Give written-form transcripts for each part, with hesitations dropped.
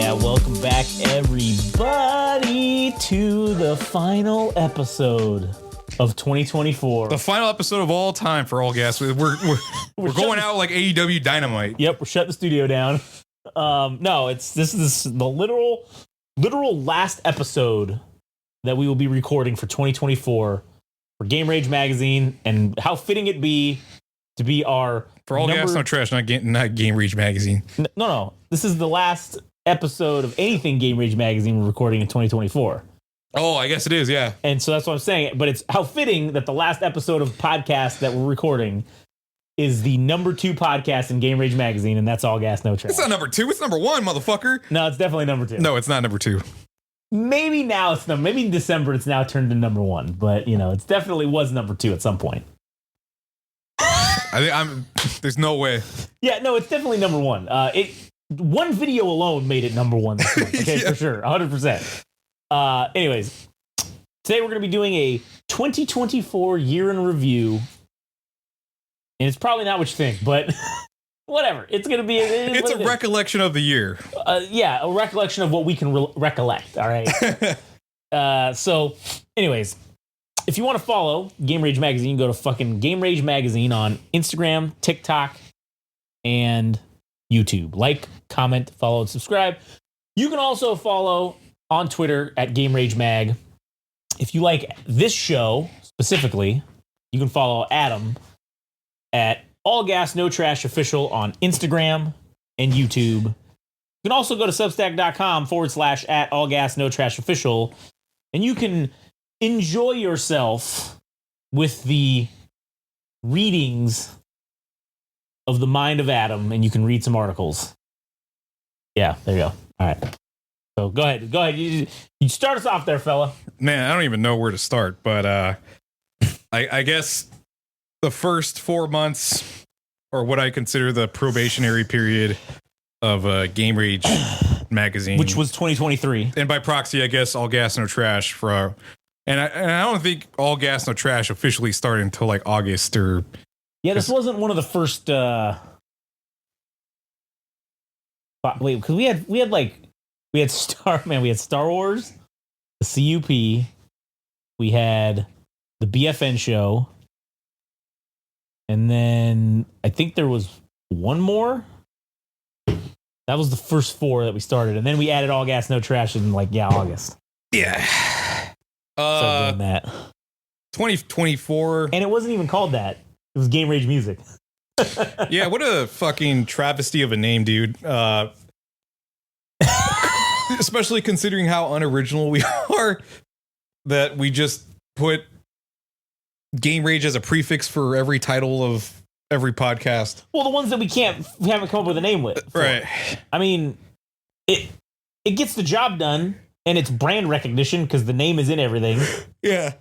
Yeah, welcome back, everybody, to the final episode of 2024. The final episode of all time for All Gas. We're going out like AEW Dynamite. Yep, we're shutting the studio down. No, this is the literal last episode that we will be recording for 2024 for Game Rage Magazine, and how fitting it be to be our For All Gas, No Trash, not Game Rage Magazine. No. This is the last episode of anything Game Rage Magazine we're recording in 2024. Oh, I guess it is, yeah. And so that's what I'm saying. But it's how fitting that the last episode of podcast that we're recording is the number 2 podcast in Game Rage Magazine, and that's All Gas, No Trash. It's not number 2, it's number 1, motherfucker. No, it's definitely number 2. No, it's not number 2. Maybe now maybe in December it's now turned to number 1, but it's definitely was number 2 at some point. There's no way. Yeah, no, it's definitely number 1. One video alone made it number 1 this month. Okay, yeah. For sure, 100%. Anyways, today we're going to be doing a 2024 year in review, and it's probably not what you think, but whatever. It's going to be. It's a recollection of the year. Yeah, a recollection of what we can recollect. All right. So, anyways. If you want to follow Game Rage Magazine, go to fucking Game Rage Magazine on Instagram, TikTok, and YouTube. Like, comment, follow, and subscribe. You can also follow on Twitter at Game Rage Mag. If you like this show specifically, you can follow Adam at All Gas No Trash Official on Instagram and YouTube. You can also go to substack.com/ at All Gas No Trash Official, and you can enjoy yourself with the readings of the mind of Adam, and you can read some articles. Yeah, there you go. All right. So go ahead. You start us off there, fella. Man, I don't even know where to start, but I guess the first 4 months, or what I consider the probationary period of Game Rage Magazine, which was 2023, and by proxy, I guess All Gas No Trash for. And I don't think All Gas No Trash officially started until like August or. Yeah, this wasn't one of the first. Wait, because we had Star Wars, the CUP, we had the BFN show, and then I think there was one more. That was the first 4 that we started, and then we added All Gas No Trash in August. Yeah. Doing that 2024, and it wasn't even called that. It was Game Rage Music. Yeah, what a fucking travesty of a name, dude. Especially considering how unoriginal we are, that we just put Game Rage as a prefix for every title of every podcast. Well, the ones that we haven't come up with a name with. Right. I mean, it gets the job done. And it's brand recognition because the name is in everything. Yeah.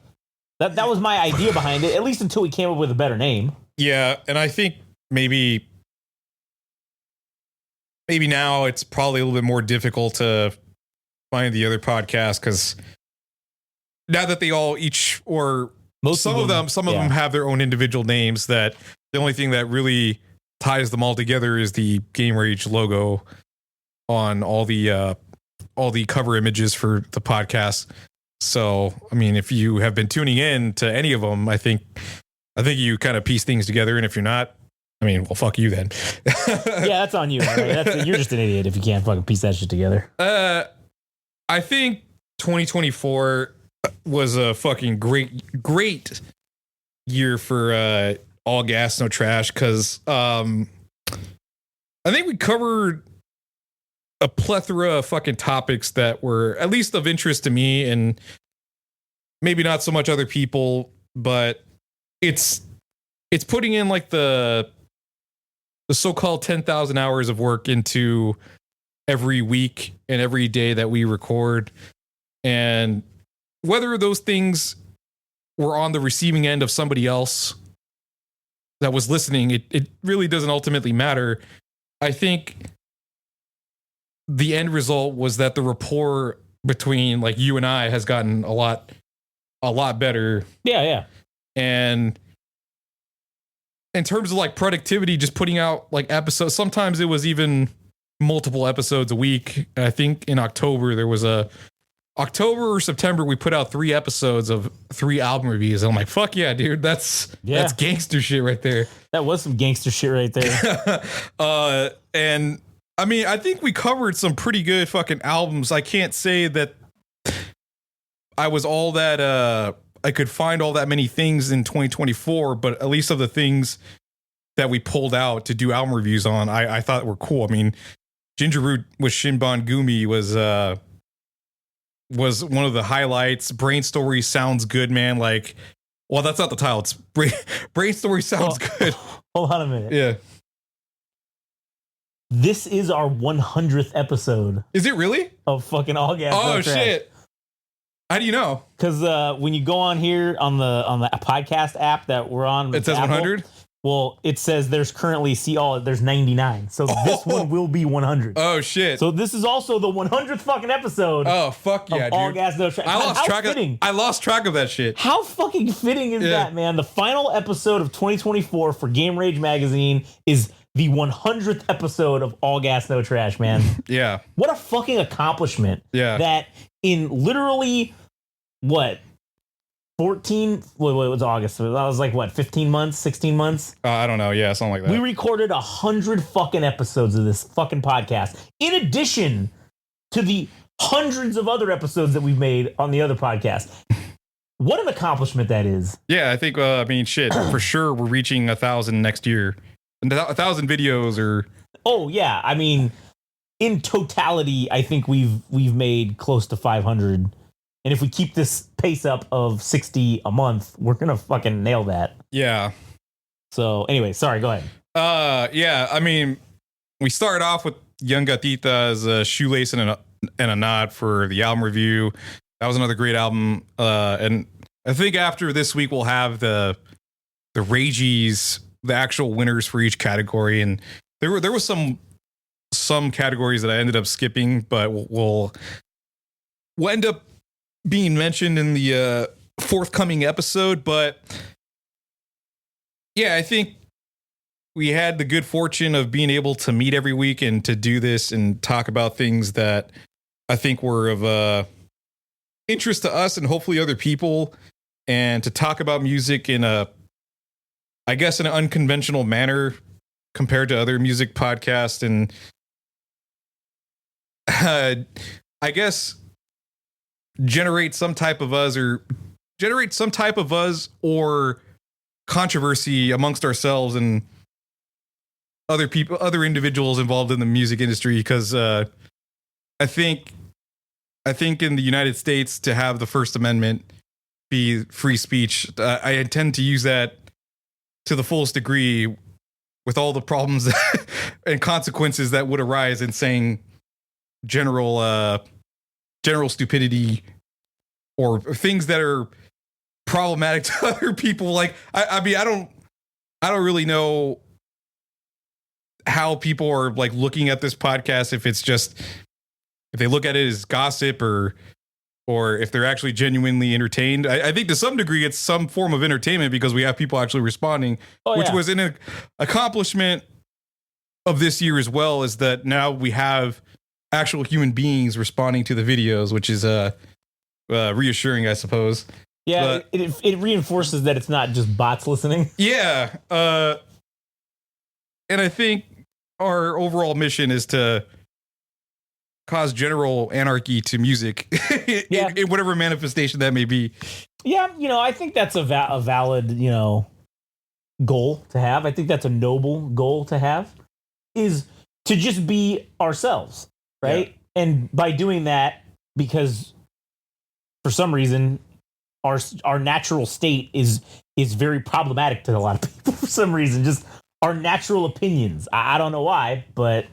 That was my idea behind it, at least until we came up with a better name. Yeah, and I think maybe now it's probably a little bit more difficult to find the other podcasts because now that they all some of them have their own individual names, that the only thing that really ties them all together is the Game Rage logo on all the cover images for the podcast. So, I mean, if you have been tuning in to any of them, I think you kind of piece things together. And if you're not, I mean, well, fuck you then. Yeah, that's on you. Right? You're just an idiot if you can't fucking piece that shit together. I think 2024 was a fucking great year for All Gas No Trash because I think we covered a plethora of fucking topics that were at least of interest to me and maybe not so much other people, but it's putting in like the so-called 10,000 hours of work into every week and every day that we record. And whether those things were on the receiving end of somebody else that was listening, it really doesn't ultimately matter. I think the end result was that the rapport between like you and I has gotten a lot better. Yeah. And in terms of like productivity, just putting out like episodes, sometimes it was even multiple episodes a week. I think in October October or September, we put out 3 episodes of 3 album reviews. I'm like, fuck yeah, dude. That's gangster shit right there. That was some gangster shit right there. And I mean, I think we covered some pretty good fucking albums. I can't say that I was all that, I could find all that many things in 2024, but at least of the things that we pulled out to do album reviews on, I thought were cool. I mean, Ginger Root with Shinbon Gumi was one of the highlights. Brain Story sounds good, man. Like, well, that's not the title. It's Brain Story sounds good. Hold on a minute. Yeah. This is our 100th episode. Is it really? Of fucking All Gas. Oh shit. How do you know? Because when you go on here on the podcast app that we're on, it says Apple, 100. Well, it says there's currently there's 99. So this one will be 100. Oh shit. So this is also the 100th fucking episode. Oh fuck yeah, of dude. All Gas No Trash. I lost track of that shit. How fucking fitting is that, man? The final episode of 2024 for Game Rage Magazine is the 100th episode of All Gas No Trash, man. Yeah. What a fucking accomplishment. Yeah. That in literally what? 14, what was August? That was like what, 15 months, 16 months? I don't know. Yeah, something like that. We recorded 100 fucking episodes of this fucking podcast, in addition to the hundreds of other episodes that we've made on the other podcast. What an accomplishment that is. Yeah, I think, I mean, shit, for sure we're reaching 1,000 next year. 1,000 videos or... Oh, yeah. I mean, in totality, I think we've made close to 500. And if we keep this pace up of 60 a month, we're going to fucking nail that. Yeah. So anyway, sorry, go ahead. Yeah, I mean, we started off with Young Gatita's Shoelace and a Knot for the album review. That was another great album. And I think after this week, we'll have the Ragies, the actual winners for each category. And there was some categories that I ended up skipping, but we'll end up being mentioned in the forthcoming episode. But yeah, I think we had the good fortune of being able to meet every week and to do this and talk about things that I think were of interest to us and hopefully other people, and to talk about music in an unconventional manner compared to other music podcasts. And I guess generate some type of buzz or controversy amongst ourselves and other people, other individuals involved in the music industry. Because I think in the United States, to have the First Amendment be free speech, I intend to use that to the fullest degree, with all the problems and consequences that would arise in saying general stupidity or things that are problematic to other people. Like, I mean, I don't really know how people are like looking at this podcast, if they look at it as gossip or if they're actually genuinely entertained. I think to some degree it's some form of entertainment, because we have people actually responding, which was an accomplishment of this year as well, is that now we have actual human beings responding to the videos, which is reassuring, I suppose. Yeah, but it reinforces that it's not just bots listening. Yeah. And I think our overall mission is to cause general anarchy to music in whatever manifestation that may be. Yeah, I think that's a valid, goal to have. I think that's a noble goal to have, is to just be ourselves, right? Yeah. And by doing that, because for some reason our natural state is very problematic to a lot of people for some reason, just our natural opinions. I don't know why, but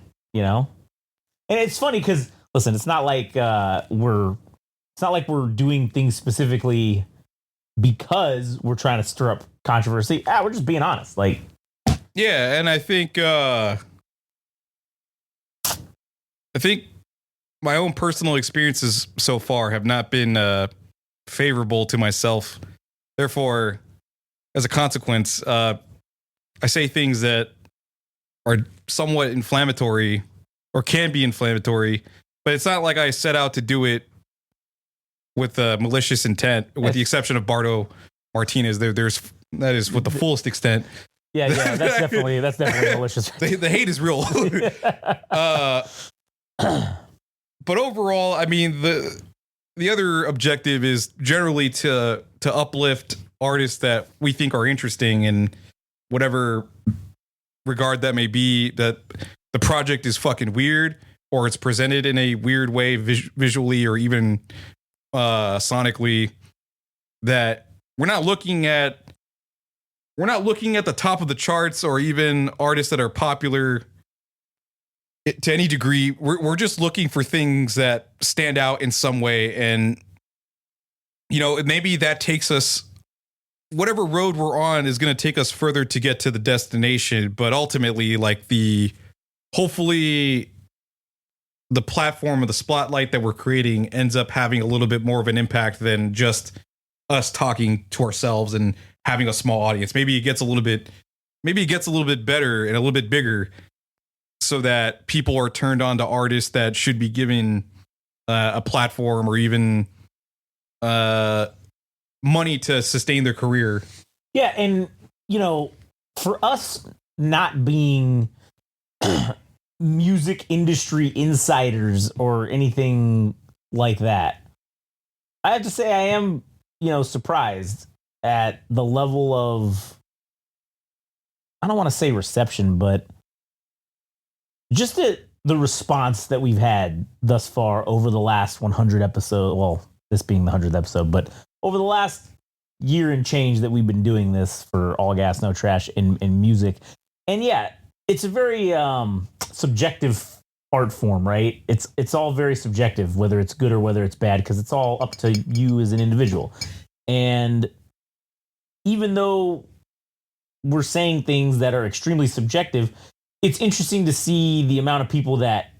and it's funny because, listen, it's not like we're doing things specifically because we're trying to stir up controversy. We're just being honest. Like, yeah, and I think my own personal experiences so far have not been favorable to myself. Therefore, as a consequence, I say things that are somewhat inflammatory or can be inflammatory, but it's not like I set out to do it with malicious intent, with the exception of Bardo Martinez. That is with the fullest extent. Yeah, that's definitely malicious. The hate is real. But overall, I mean, the other objective is generally to uplift artists that we think are interesting in whatever regard that may be, that the project is fucking weird or it's presented in a weird way visually or even sonically, that we're not looking at the top of the charts or even artists that are popular to any degree. We're just looking for things that stand out in some way. And, you know, maybe that takes us, whatever road we're on is going to take us further to get to the destination. But ultimately, like, hopefully the platform or the spotlight that we're creating ends up having a little bit more of an impact than just us talking to ourselves and having a small audience. Maybe it gets a little bit better and a little bit bigger, so that people are turned on to artists that should be given a platform or even money to sustain their career. Yeah, and, you know, for us not being music industry insiders or anything like that, I have to say I am, you know, surprised at the level of, I don't want to say reception, but just the response that we've had thus far over the last 100 episodes. Well, this being the 100th episode, but over the last year and change that we've been doing this for All Gas No Trash in music. And yeah, it's a very subjective art form, right? It's all very subjective, whether it's good or whether it's bad, because it's all up to you as an individual. And even though we're saying things that are extremely subjective, it's interesting to see the amount of people that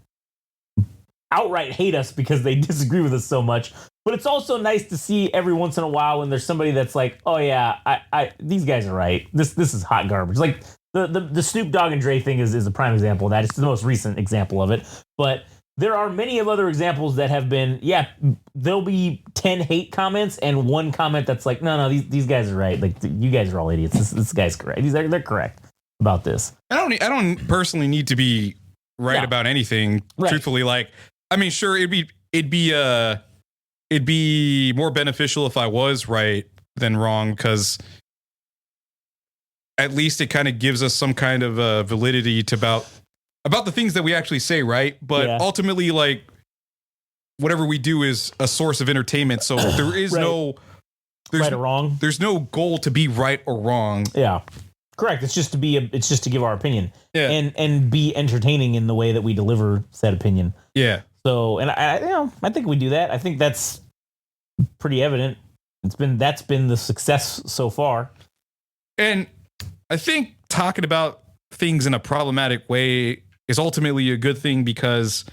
outright hate us because they disagree with us so much. But it's also nice to see every once in a while when there's somebody that's like, oh yeah, I these guys are right. This is hot garbage. Like the Snoop Dogg and Dre thing is a prime example of that. It's the most recent example of it. But there are many of other examples that have been, yeah, there'll be 10 hate comments and one comment that's like, no, these guys are right. Like, you guys are all idiots. This guy's correct. They're correct about this. I don't personally need to be right about anything. Right. Truthfully, like, I mean, sure, it'd be more beneficial if I was right than wrong, because at least it kind of gives us some kind of validity to about the things that we actually say, right? But ultimately, like, whatever we do is a source of entertainment, so there is right or wrong. There's no goal to be right or wrong. Yeah. Correct. It's just to give our opinion, and be entertaining in the way that we deliver said opinion. Yeah. So, and I think we do that. I think that's pretty evident. That's been the success so far. And I think talking about things in a problematic way is ultimately a good thing, because,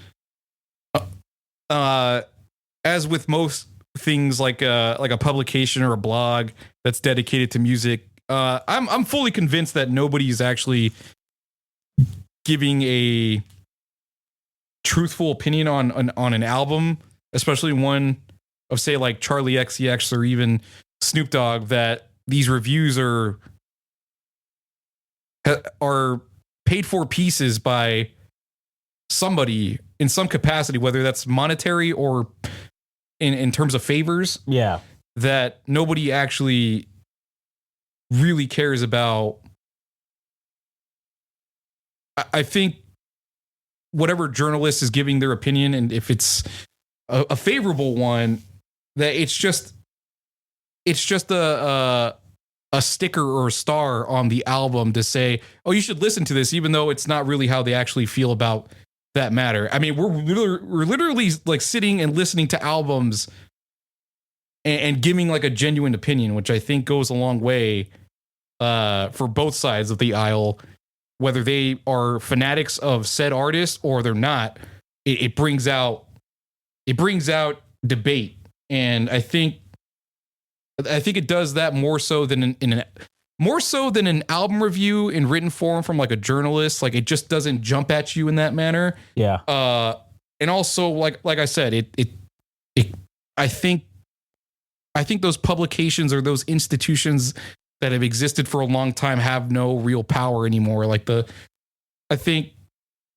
as with most things, like a publication or a blog that's dedicated to music, I'm fully convinced that nobody's actually giving a truthful opinion on an album, especially one of, say, like Charlie XCX or even Snoop Dogg, that these reviews are paid for pieces by somebody in some capacity, whether that's monetary or in terms of favors. Yeah. That nobody actually really cares about. I think whatever journalist is giving their opinion, and if it's a favorable one, that it's just a sticker or a star on the album to say, oh, you should listen to this, even though it's not really how they actually feel about that matter. I mean, we're literally like sitting and listening to albums and giving like a genuine opinion, which I think goes a long way for both sides of the aisle, whether they are fanatics of said artist or they're not. It brings out debate, and I think it does that more so than more so than an album review in written form from like a journalist. Like it just doesn't jump at you in that manner. Yeah. And also like I said, I think those publications or those institutions that have existed for a long time have no real power anymore. Like I think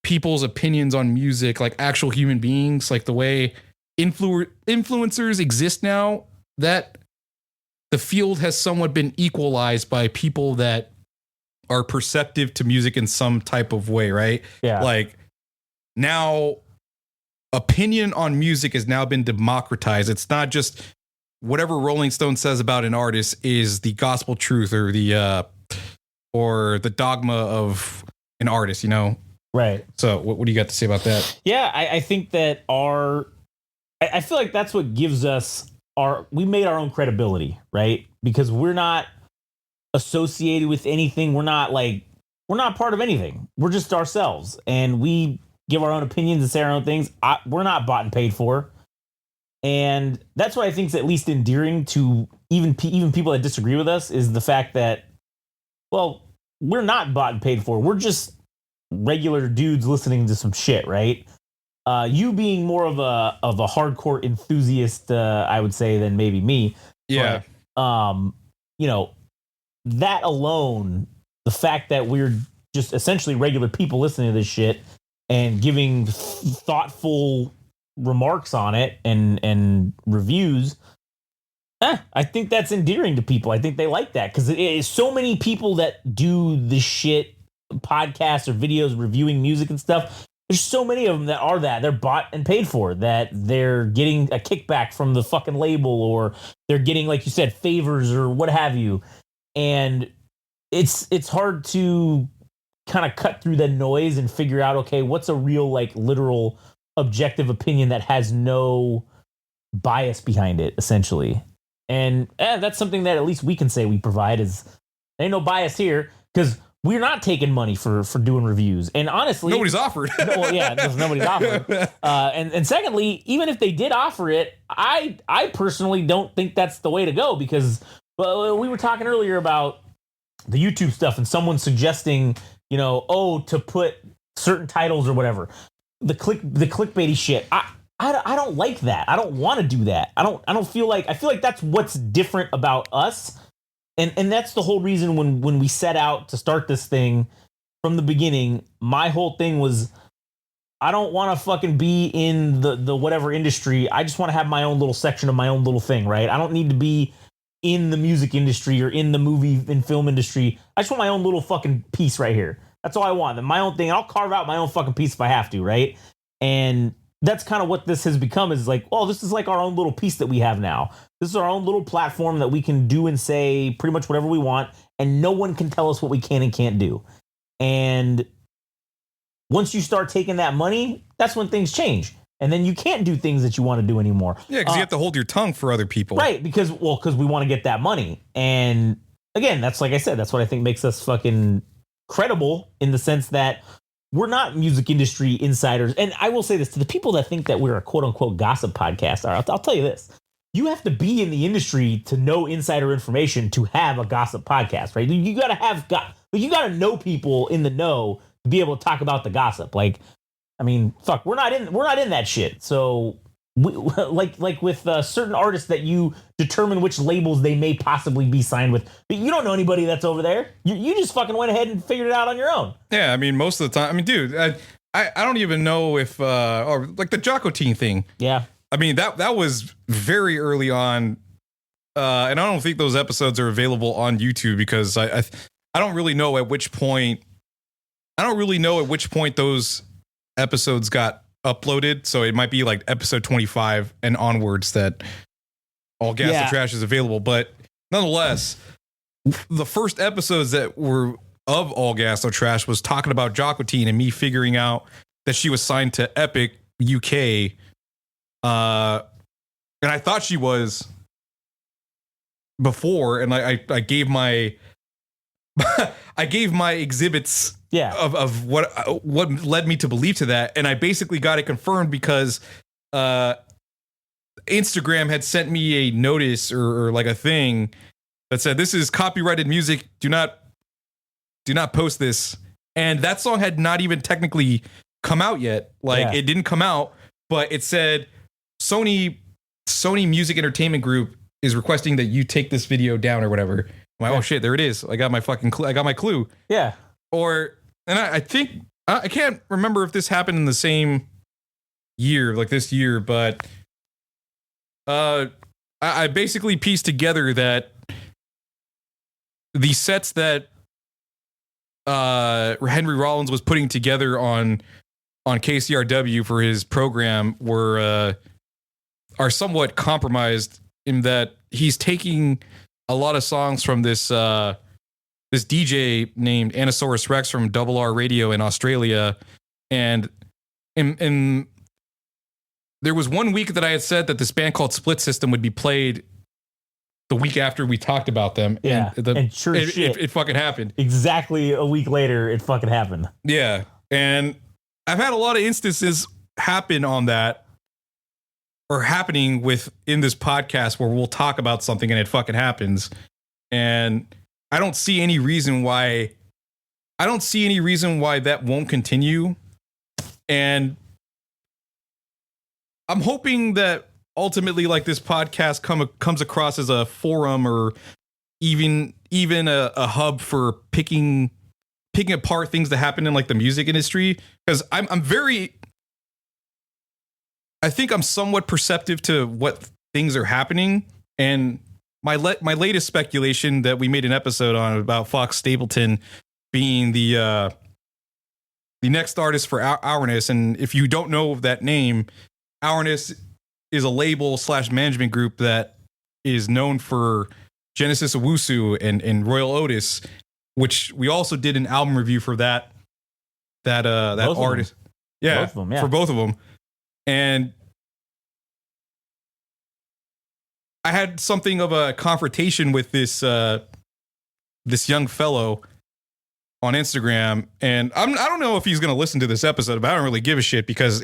people's opinions on music, like actual human beings, like the way influencers exist now, that the field has somewhat been equalized by people that are perceptive to music in some type of way, right? Yeah. Like now opinion on music has now been democratized. It's not just whatever Rolling Stone says about an artist is the gospel truth or the dogma of an artist, you know? Right. So what do you got to say about that? Yeah, I think that I feel like that's what gives us we made our own credibility, right? Because we're not associated with anything. We're not part of anything. We're just ourselves, and we give our own opinions and say our own things. We're not bought and paid for. And that's what I think is at least endearing to even people that disagree with us, is the fact that, well, we're not bought and paid for. We're just regular dudes listening to some shit, right? You being more of a hardcore enthusiast, I would say, than maybe me. Yeah. But, you know, that alone, the fact that we're just essentially regular people listening to this shit and giving thoughtful remarks on it and reviews, I think that's endearing to people. I think they like that, because it is so many people that do this shit, podcasts or videos reviewing music and stuff. There's so many of them that are that they're bought and paid for, that they're getting a kickback from the fucking label, or they're getting, like you said, favors or what have you. And it's hard to kind of cut through the noise and figure out, okay, what's a real, like, literal objective opinion that has no bias behind it, essentially. And that's something that at least we can say we provide, is ain't no bias here, because we're not taking money for doing reviews. And honestly, nobody's offered. Well, yeah, nobody's offered. And secondly, even if they did offer it, I personally don't think that's the way to go, because we were talking earlier about the YouTube stuff and someone suggesting, you know, to put certain titles or whatever, the clickbaity shit. I don't like that. I don't want to do that. I feel like that's what's different about us. And that's the whole reason when we set out to start this thing from the beginning, my whole thing was, I don't want to fucking be in the whatever industry. I just want to have my own little section of my own little thing, right? I don't need to be in the music industry or in the movie and film industry. I just want my own little fucking piece right here. That's all I want. My own thing. I'll carve out my own fucking piece if I have to, right? And that's kind of what this has become, is like, well, this is like our own little piece that we have now. This is our own little platform that we can do and say pretty much whatever we want, and no one can tell us what we can and can't do. And once you start taking that money, that's when things change. And then you can't do things that you want to do anymore. Yeah, because you have to hold your tongue for other people. Right, because we want to get that money. And again, that's, like I said, that's what I think makes us fucking credible, in the sense that we're not music industry insiders. And I will say this to the people that think that we're a quote unquote gossip podcast. I'll tell you this. You have to be in the industry to know insider information to have a gossip podcast, right? You got to know people in the know to be able to talk about the gossip. Like, I mean, fuck, we're not in that shit. So like with certain artists that you determine which labels they may possibly be signed with, but you don't know anybody that's over there. You just fucking went ahead and figured it out on your own. Yeah, I mean, most of the time, I mean, dude, I don't even know if or like the Jocko Teen thing. Yeah, I mean, that was very early on, and I don't think those episodes are available on YouTube, because I don't really know at which point. I don't really know at which point those episodes got uploaded, so it might be like episode 25 and onwards that All Gas and Trash is available. But nonetheless, the first episodes that were of All Gas No Trash was talking about Jocko Teen and me figuring out that she was signed to Epic UK, and I thought she was before, and I gave my I gave my exhibits of what led me to believe to that, and I basically got it confirmed because Instagram had sent me a notice or like a thing that said, "This is copyrighted music. Do not post this." And that song had not even technically come out yet. Like it didn't come out, but it said Sony Music Entertainment Group is requesting that you take this video down or whatever. I'm like, oh shit, there it is. I got my fucking I got my clue. Yeah. And I think I can't remember if this happened in the same year, like this year, but I basically pieced together that the sets that Henry Rollins was putting together on KCRW for his program are somewhat compromised in that he's taking a lot of songs from this DJ named Anasaurus Rex from Double R Radio in Australia, and in there was one week that I had said that this band called Split System would be played the week after we talked about them. Yeah, and sure it fucking happened. Exactly a week later, it fucking happened. Yeah, and I've had a lot of instances happen on that, or happening within this podcast where we'll talk about something and it fucking happens, and I don't see any reason why that won't continue. And I'm hoping that ultimately, like, this podcast comes across as a forum or even a hub for picking apart things that happen in like the music industry, because I think I'm somewhat perceptive to what things are happening. And my latest speculation that we made an episode on about Fox Stapleton being the next artist for Ourness. And if you don't know that name, Ourness is a label / management group that is known for Genesis Owusu and Royal Otis, which we also did an album review for that artist. Yeah, both of them, yeah, for both of them. And I had something of a confrontation with this young fellow on Instagram, and I don't know if he's going to listen to this episode, but I don't really give a shit because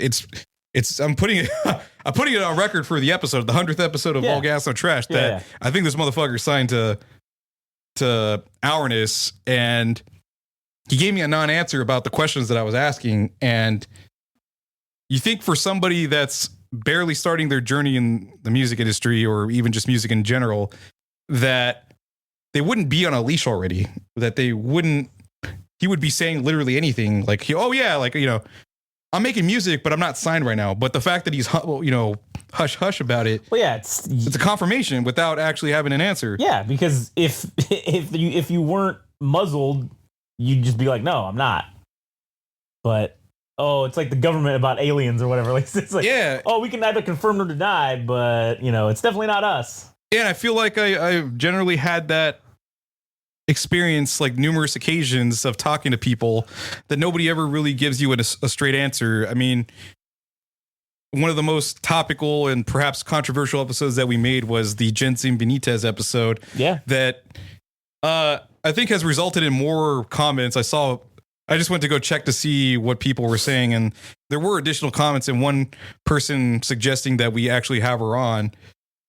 I'm putting it on record for the episode, the 100th episode of All Gas No Trash, that I think this motherfucker signed to Ourness, and he gave me a non-answer about the questions that I was asking. And you think for somebody that's barely starting their journey in the music industry, or even just music in general, that they wouldn't be on a leash already, that he would be saying literally anything, like, oh yeah, like, you know, I'm making music, but I'm not signed right now. But the fact that he's, you know, hush hush about it, well, yeah, it's a confirmation without actually having an answer. Yeah, because if you weren't muzzled, you'd just be like, no, I'm not. But it's like the government about aliens or whatever. Like, it's like, yeah, we can neither confirm nor deny, but, you know, it's definitely not us. Yeah, and I feel like I generally had that experience, like, numerous occasions of talking to people that nobody ever really gives you a straight answer. I mean, one of the most topical and perhaps controversial episodes that we made was the Jensen Benitez episode. Yeah. That I think has resulted in more comments. I just went to go check to see what people were saying, and there were additional comments, and one person suggesting that we actually have her on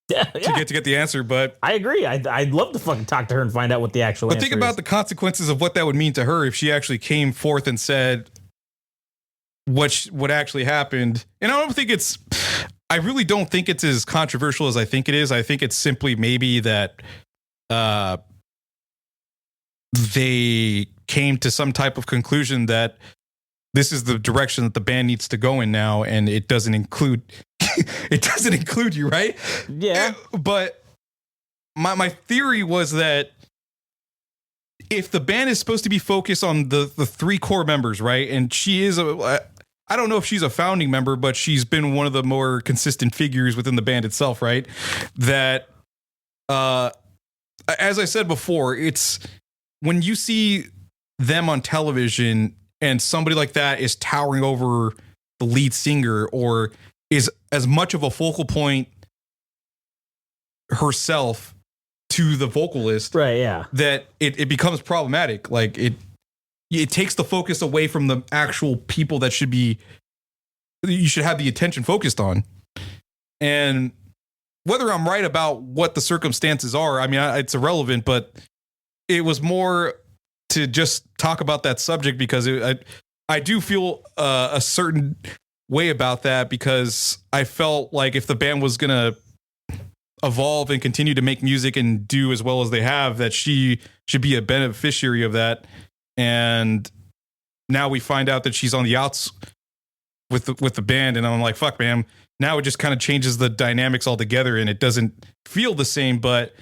to get the answer. But I agree. I'd love to fucking talk to her and find out what the actual answer is. But think about the consequences of what that would mean to her if she actually came forth and said what actually happened. And I really don't think it's as controversial as I think it is. I think it's simply maybe that they came to some type of conclusion that this is the direction that the band needs to go in now, and it doesn't include you, right? Yeah. But my theory was that if the band is supposed to be focused on the three core members, right? And she is I don't know if she's a founding member, but she's been one of the more consistent figures within the band itself, right? That as I said before, it's when you see them on television and somebody like that is towering over the lead singer or is as much of a focal point herself to the vocalist, right? Yeah, that it becomes problematic. Like it takes the focus away from the actual people that you should have the attention focused on. And whether I'm right about what the circumstances are, I mean, it's irrelevant, but it was more to just talk about that subject because I do feel a certain way about that because I felt like if the band was going to evolve and continue to make music and do as well as they have, that she should be a beneficiary of that. And now we find out that she's on the outs with the band, and I'm like, fuck, man. Now it just kind of changes the dynamics altogether, and it doesn't feel the same. But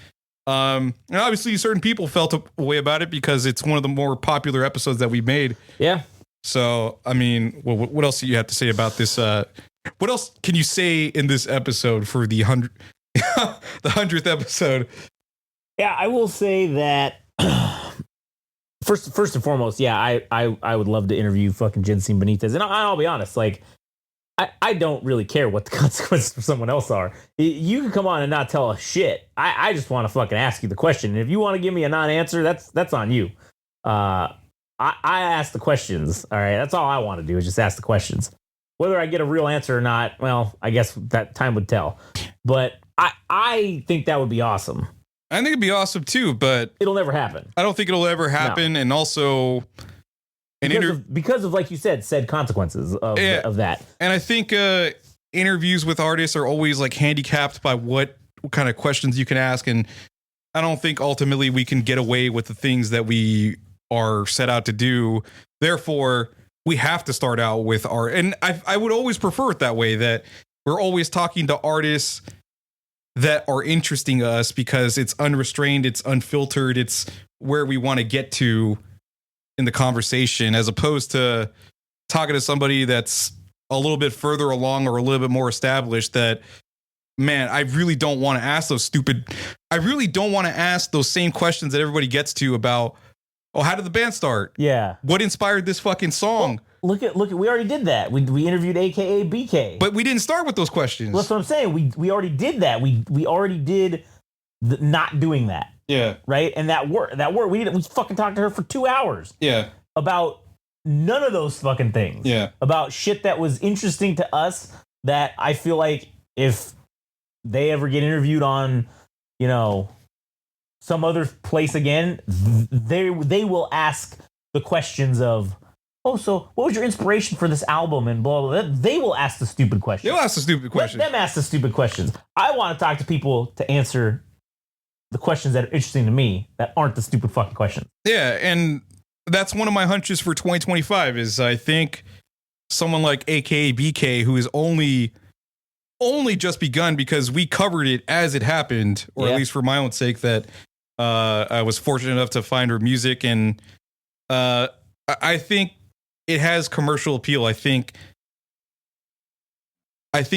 and obviously, certain people felt a way about it because it's one of the more popular episodes that we made. Yeah. So, I mean, what else do you have to say about this? What else can you say in this episode for the 100th episode? Yeah, I will say that first and foremost, yeah, I would love to interview fucking Jensen Benitez, and I'll be honest, like. I don't really care what the consequences for someone else are. You can come on and not tell us shit. I just want to fucking ask you the question. And if you want to give me a non-answer, that's on you. I ask the questions. All right. That's all I want to do is just ask the questions. Whether I get a real answer or not, well, I guess that time would tell. But I think that would be awesome. I think it'd be awesome too, but it'll never happen. I don't think it'll ever happen. No. And also because of, like you said consequences of that. And I think interviews with artists are always like handicapped by what kind of questions you can ask. And I don't think ultimately we can get away with the things that we are set out to do. Therefore, we have to start out with art. And I would always prefer it that way, that we're always talking to artists that are interesting to us because it's unrestrained, it's unfiltered, it's where we want to get to in the conversation, as opposed to talking to somebody that's a little bit further along or a little bit more established that, man, I really don't want to ask those same questions that everybody gets to about, oh, how did the band start? Yeah. What inspired this fucking song? Well, look at, we already did that. We interviewed AKA BK. But we didn't start with those questions. Well, that's what I'm saying. We already did that. We already did not doing that. Yeah. Right. And that work, we fucking talked to her for 2 hours. Yeah. About none of those fucking things. Yeah. About shit that was interesting to us that I feel like if they ever get interviewed on, some other place again, they will ask the questions of, oh, so what was your inspiration for this album and blah, blah, blah. They will ask the stupid questions. They'll ask the stupid questions. Let them ask the stupid questions. I want to talk to people to answer the questions that are interesting to me that aren't the stupid fucking questions. Yeah, and that's one of my hunches for 2025 is I think someone like AKA BK, who is only just begun because we covered it as it happened, or at least for my own sake, that I was fortunate enough to find her music, and I think it has commercial appeal. I think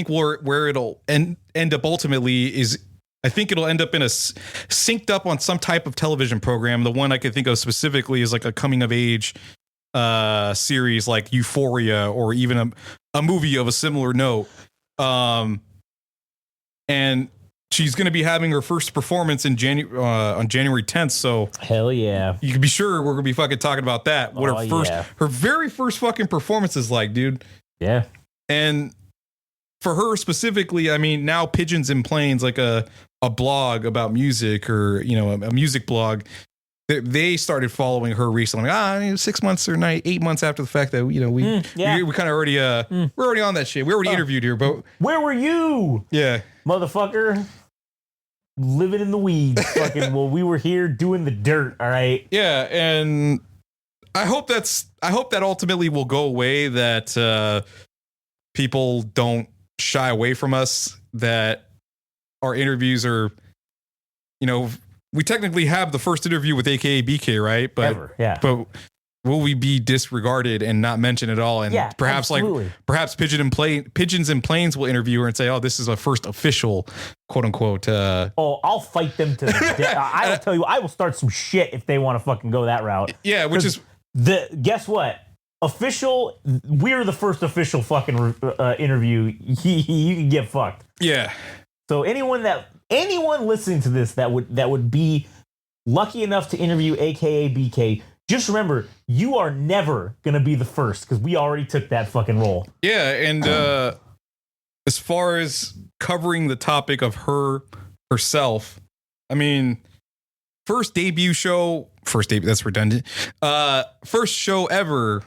where it'll end up ultimately is, I think it'll end up in synced up on some type of television program. The one I can think of specifically is like a coming of age series like Euphoria, or even a movie of a similar note. And she's going to be having her first performance on January 10th. So hell yeah, you can be sure we're going to be fucking talking about that. What her very first fucking performance is like, dude. Yeah. And for her specifically, I mean, now Pigeons and Planes, like a blog about music, or a music blog, they started following her recently. 6 months or 8 months after the fact that we kind of already we're already on that shit. We already interviewed her, but where were you? Yeah, motherfucker, living in the weeds. Fucking well, we were here doing the dirt. All right. Yeah, and I hope that ultimately will go away. That people don't shy away from us, that our interviews are, we technically have the first interview with AKA BK, right? But ever, yeah. But will we be disregarded and not mentioned at all? And perhaps absolutely. Perhaps Pigeons and Planes will interview her and say, oh, this is a first official, quote unquote. I'll fight them to the death. I will tell you, I will start some shit if they want to fucking go that route. Yeah, which is guess what? Official, we're the first official fucking interview. You can get fucked. Yeah. So anyone listening to this that would be lucky enough to interview AKA BK, just remember, you are never gonna be the first, because we already took that fucking role. Yeah, and as far as covering the topic of herself, I mean, first show ever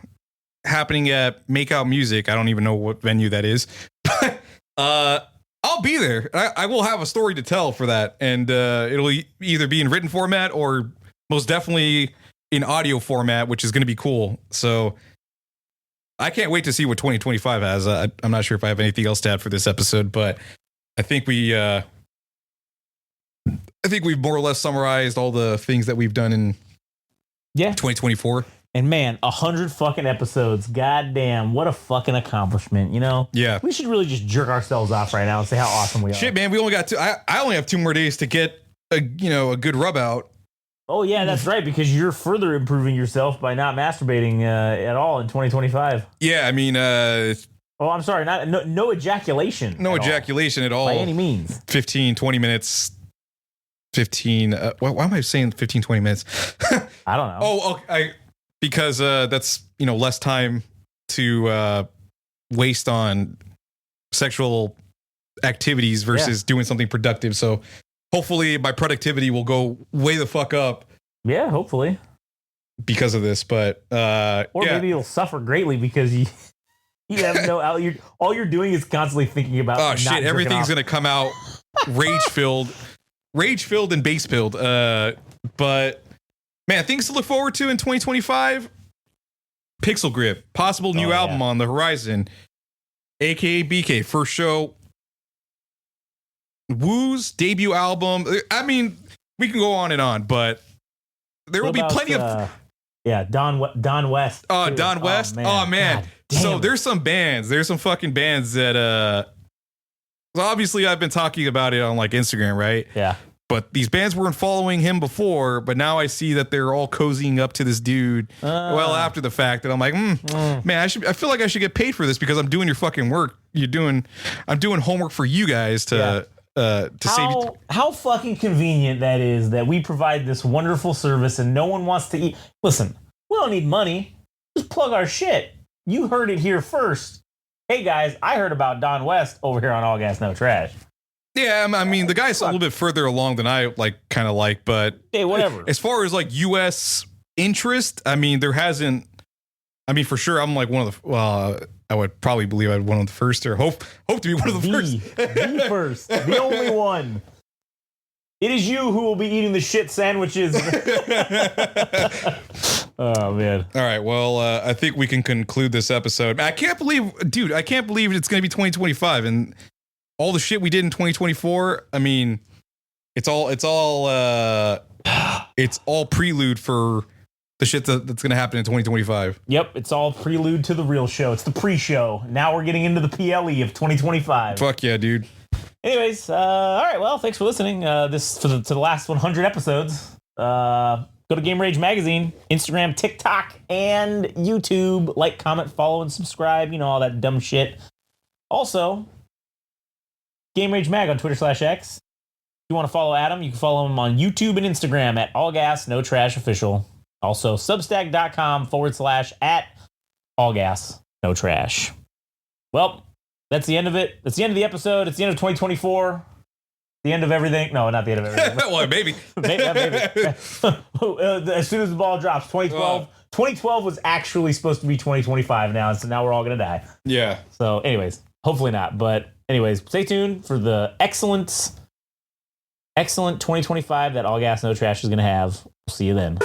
happening at Makeout Music. I don't even know what venue that is, but I'll be there. I will have a story to tell for that, and it'll either be in written format or most definitely in audio format, which is going to be cool. So I can't wait to see what 2025 has. I'm not sure if I have anything else to add for this episode, but I think we've more or less summarized all the things that we've done in 2024. And man, 100 fucking episodes. Goddamn, what a fucking accomplishment, you know? Yeah. We should really just jerk ourselves off right now and say how awesome we are. Shit, man, we only got I only have 2 more days to get a good rub out. Oh yeah, that's right, because you're further improving yourself by not masturbating at all in 2025. Yeah, I mean oh, I'm sorry, no ejaculation. No ejaculation at all. By any means. 15, 20 minutes. 15 why am I saying 15, 20 minutes? I don't know. Oh, because that's less time to waste on sexual activities versus doing something productive. So hopefully my productivity will go way the fuck up. Yeah, hopefully. Because of this, but maybe you'll suffer greatly because you have no out. All you're doing is constantly thinking about. Oh shit! Everything's gonna come out rage filled and base filled. But man, things to look forward to in 2025. Pixel Grip, possible new album on the horizon. AKA BK, first show. Woo's debut album. I mean, we can go on and on, but there will be plenty of. Don West. Oh, Don West. Oh man. So there's some fucking bands that obviously I've been talking about it on like Instagram, right? Yeah. But these bands weren't following him before, but now I see that they're all cozying up to this dude. Well, after the fact, that I'm like, man, I feel like I should get paid for this because I'm doing your fucking work. I'm doing homework for you guys to save you. How fucking convenient that is that we provide this wonderful service and no one wants to eat. Listen, we don't need money. Just plug our shit. You heard it here first. Hey guys, I heard about Don West over here on All Gas No Trash. Yeah, I mean the guy's a little bit further along than I kind of like, but hey, whatever. As far as like U.S. interest, I mean there hasn't. I mean for sure, I'm like one of the. Well, I would probably believe I'd one of the first, or hope to be one of the first. The first, the only one. It is you who will be eating the shit sandwiches. Oh man! All right, well, I think we can conclude this episode. I can't believe it's going to be 2025 and all the shit we did in 2024. I mean, it's all prelude for the shit that's going to happen in 2025. Yep, it's all prelude to the real show. It's the pre-show. Now we're getting into the PLE of 2025. Fuck yeah, dude. Anyways, all right. Well, thanks for listening. To the last 100 episodes. Go to Game Rage Magazine, Instagram, TikTok, and YouTube. Like, comment, follow, and subscribe. You know, all that dumb shit. Also, Game Rage Mag on Twitter/X. If you want to follow Adam, you can follow him on YouTube and Instagram at All Gas No Trash Official. Also, substack.com/at All Gas No Trash. Well, that's the end of it. That's the end of the episode. It's the end of 2024. The end of everything. No, not the end of everything. Well, maybe. Maybe. As soon as the ball drops, 2012 was actually supposed to be 2025 now, so now we're all going to die. Yeah. So, anyways, hopefully not. But, anyways, stay tuned for the excellent 2025 that All Gas No Trash is going to have. We'll see you then.